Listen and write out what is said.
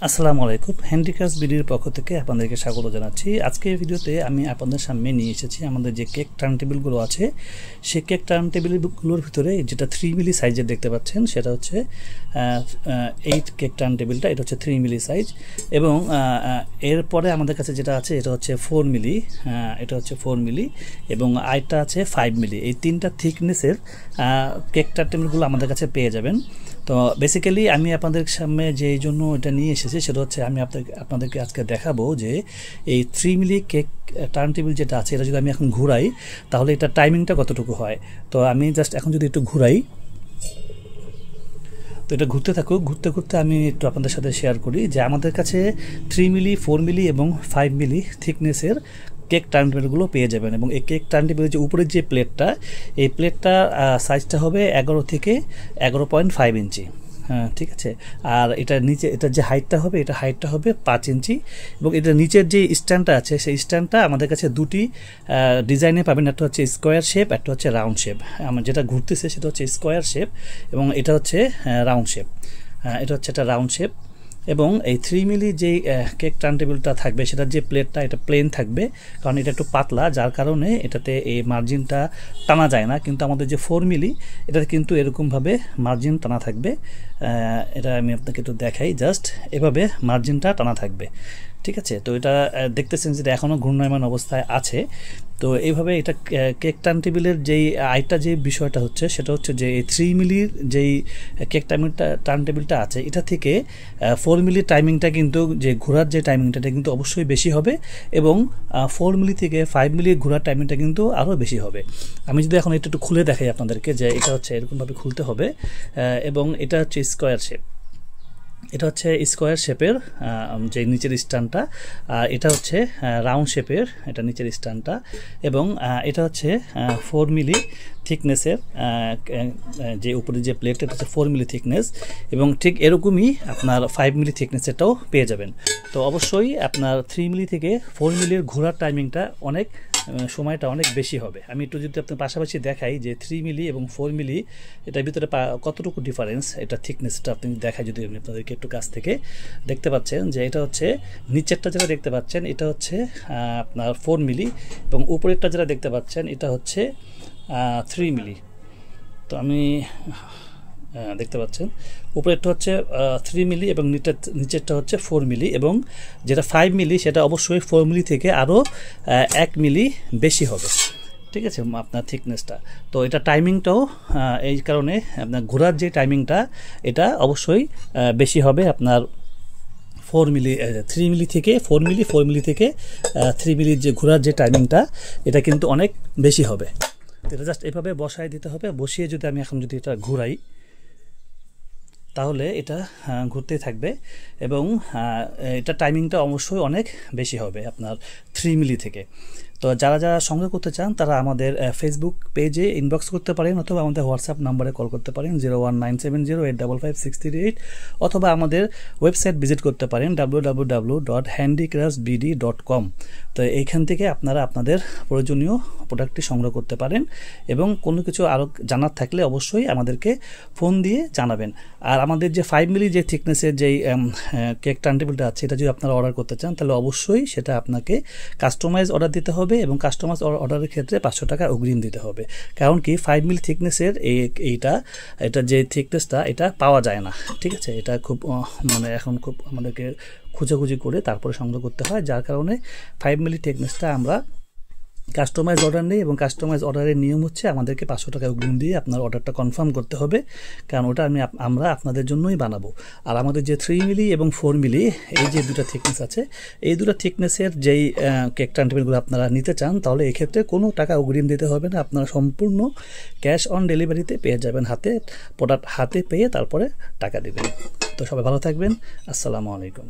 আসসালামু আলাইকুম হ্যান্ডিক্রাফটস ভিডিওর পক্ষ থেকে আপনাদেরকে স্বাগত জানাচ্ছি। আজকের ভিডিওতে আমি আপনাদের সামনে নিয়ে এসেছি আমাদের যে কেক টার্ন টেবিলগুলো আছে, সেই কেক টার্ন টেবিলগুলোর ভিতরে যেটা 3 মিলি সাইজের দেখতে পাচ্ছেন সেটা হচ্ছে 8 কেক টার্ন টেবিলটা, এটা হচ্ছে 3 মিলি সাইজ। এবং এরপরে আমাদের কাছে যেটা আছে এটা হচ্ছে 4 মিলি, এটা হচ্ছে 4 মিলি এবং আইটা আছে 5 মিলি। এই তিনটা থিকনেসের কেক টার্ন টেবিলগুলো আমাদের কাছে পেয়ে যাবেন। তো বেসিক্যালি আমি আপনাদের সামনে যেই জন্য এটা নিয়ে এসেছি সেটা হচ্ছে আমি আপনাদেরকে আজকে দেখাবো যে এই 3 মিলি কেক টার্ন টেবিল যেটা আছে এটা যদি আমি এখন ঘুরাই তাহলে এটা টাইমিংটা কতটুকু হয়। তো আমি জাস্ট এখন যদি একটু ঘুরাই, তো এটা ঘুরতে থাকুক, ঘুরতে ঘুরতে আমি একটু আপনাদের সাথে শেয়ার করি যে আমাদের কাছে 3 মিলি, 4 মিলি এবং 5 মিলি থিকনেসের কেক টার্ন টেবিলগুলো পেয়ে যাবেন। এবং এই কেক টার্ন টেবিলের যে উপরের যে প্লেটটা, এই প্লেটটা সাইজটা হবে 11 থেকে 11.5 ইঞ্চি। হ্যাঁ, ঠিক আছে। আর এটার নিচে এটার যে হাইটটা হবে, এটা হাইটটা হবে 5 ইঞ্চি। এবং এটার নিচের যে স্ট্যান্ডটা আছে সেই স্ট্যান্ডটা আমাদের কাছে দুটি ডিজাইনে পাবেন, একটা হচ্ছে স্কোয়ার শেপ, একটা হচ্ছে রাউন্ড শেপ। আমার যেটা ঘুরতেছে সেটা হচ্ছে স্কোয়ার শেপ এবং এটা হচ্ছে রাউন্ড শেপ। এটা হচ্ছে একটা রাউন্ড শেপ। এবং এই 3 মিলি যে কেক টার্ন টেবিলটা থাকবে সেটার যে প্লেটটা এটা প্লেন থাকবে, কারণ এটা একটু পাতলা, যার কারণে এটাতে এই মার্জিনটা টানা যায় না। কিন্তু আমাদের যে 4 মিলি এটাতে কিন্তু এরকমভাবে মার্জিন টানা থাকবে। এটা আমি আপনাকে একটু দেখাই, জাস্ট এভাবে মার্জিনটা টানা থাকবে, ঠিক আছে। তো এটা দেখতেছেন যেটা এখনও ঘূর্ণায়মান অবস্থায় আছে। তো এইভাবে এটা কেক টার্ন টেবিলের যেই আইটা যে বিষয়টা হচ্ছে সেটা হচ্ছে যে এই 3 মিলির যেই কেক টার্ন টেবিলটা আছে এটা থেকে 4 মিলি টাইমিংটা কিন্তু যে ঘোরার যে টাইমিংটা এটা কিন্তু অবশ্যই বেশি হবে। এবং 4 মিলি থেকে 5 মিলি ঘোরার টাইমিংটা কিন্তু আরও বেশি হবে। আমি যদি এখন এটা একটু খুলে দেখাই আপনাদেরকে যে এটা হচ্ছে এরকমভাবে খুলতে হবে। এবং এটা হচ্ছে স্কোয়ার শেপ, এটা হচ্ছে স্কোয়ার শেপের যে নিচের স্ট্যান্ডটা, আর এটা হচ্ছে রাউন্ড শেপের এটা নিচের স্ট্যান্ডটা। এবং এটা হচ্ছে 4 মিলি থিকনেসের যে উপরে যে প্লেট, এটা হচ্ছে 4 মিলি থিকনেস। এবং ঠিক এরকমই আপনার 5 মিলি থিকনেসেরটাও পেয়ে যাবেন। তো অবশ্যই আপনার 3 মিলি থেকে 4 মিলির ঘোরার টাইমিংটা অনেক সময়টা অনেক বেশি হবে। আমি একটু যদি আপনার পাশাপাশি দেখাই যে 3 মিলি এবং 4 মিলি এটার ভিতরে কতটুকু ডিফারেন্স, এটা থিকনেসটা আপনি দেখাই যদি আমি আপনাদেরকে একটু কাছ থেকে দেখতে পাচ্ছেন যে এটা হচ্ছে নিচেরটা যেটা দেখতে পাচ্ছেন এটা হচ্ছে আপনার 4 মিলি এবং উপরেরটা যেটা দেখতে পাচ্ছেন এটা হচ্ছে 3 মিলি। তো আমি দেখতে পাচ্ছেন উপরেরটা হচ্ছে 3 মিলি এবং নিচেরটা হচ্ছে 4 মিলি। এবং যেটা 5 মিলি সেটা অবশ্যই 4 মিলি থেকে আরও 1 মিলি বেশি হবে, ঠিক আছে আপনার থিকনেসটা। তো এটা টাইমিংটাও এই কারণে আপনার ঘোরার যে টাইমিংটা এটা অবশ্যই বেশি হবে আপনার 4 মিলি 3 মিলি থেকে 4 মিলি, 4 মিলি থেকে 3 মিলির যে ঘোরার যে টাইমিংটা এটা কিন্তু অনেক বেশি হবে। এটা জাস্ট এভাবে বসায় দিতে হবে। বসিয়ে যদি আমি এখন যদি এটা ঘুরাই তাহলে এটা ঘুরতেই থাকবে এবং এটা টাইমিংটা অবশ্যই অনেক বেশি হবে আপনার 3 মিলি থেকে। তো যারা যারা সংগ্রহ করতে চান তারা আমাদের ফেসবুক পেজে ইনবক্স করতে পারেন অথবা আমাদের হোয়াটসঅ্যাপ নাম্বারে কল করতে পারেন 01970855358, অথবা আমাদের ওয়েবসাইট ভিজিট করতে পারেন www.handicraftsbd.com। তো এইখান থেকে আপনারা আপনাদের প্রয়োজনীয় প্রোডাক্টটি সংগ্রহ করতে পারেন। এবং কোনো কিছু আরও জানার থাকলে অবশ্যই আমাদেরকে ফোন দিয়ে জানাবেন। আর আমাদের যে 5 মিলি যে থিকনেসের যেই কেক টার্ন টেবিলটা আছে এটা যদি আপনারা অর্ডার করতে চান তাহলে অবশ্যই সেটা আপনাকে কাস্টমাইজ অর্ডার দিতে হবে এবং কাস্টমাইজ অর্ডারের ক্ষেত্রে 500 টাকা অগ্রিম দিতে হবে। কারণ কি 5 মিলি থিকনেসের এটা যে থিকনেসটা এটা পাওয়া যায় না, ঠিক আছে। এটা খুব এখন খুব আমাদেরকে খুঁজাখুঁজি করে তারপরে সংগ্রহ করতে হয়, যার কারণে 5 মিলি থিকনেসটা আমরা কাস্টমাইজ অর্ডার নেই। এবং কাস্টমাইজ অর্ডারের নিয়ম হচ্ছে আমাদেরকে 500 টাকা অগ্রিম দিয়ে আপনার অর্ডারটা কনফার্ম করতে হবে, কারণ ওটা আমরা আপনাদের জন্যই বানাবো। আর আমাদের যে 3 মিলি এবং 4 মিলি এই যে দুটো থিকনেস আছে, এই দুটো থিকনেসের যেই কেক টার্ন টেবিলগুলো আপনারা নিতে চান তাহলে এক্ষেত্রে কোনো টাকা অগ্রিম দিতে হবে না। আপনারা সম্পূর্ণ ক্যাশ অন ডেলিভারিতে পেয়ে যাবেন, প্রোডাক্ট হাতে পেয়ে তারপরে টাকা দেবেন। তো সবাই ভালো থাকবেন। আসসালামু আলাইকুম।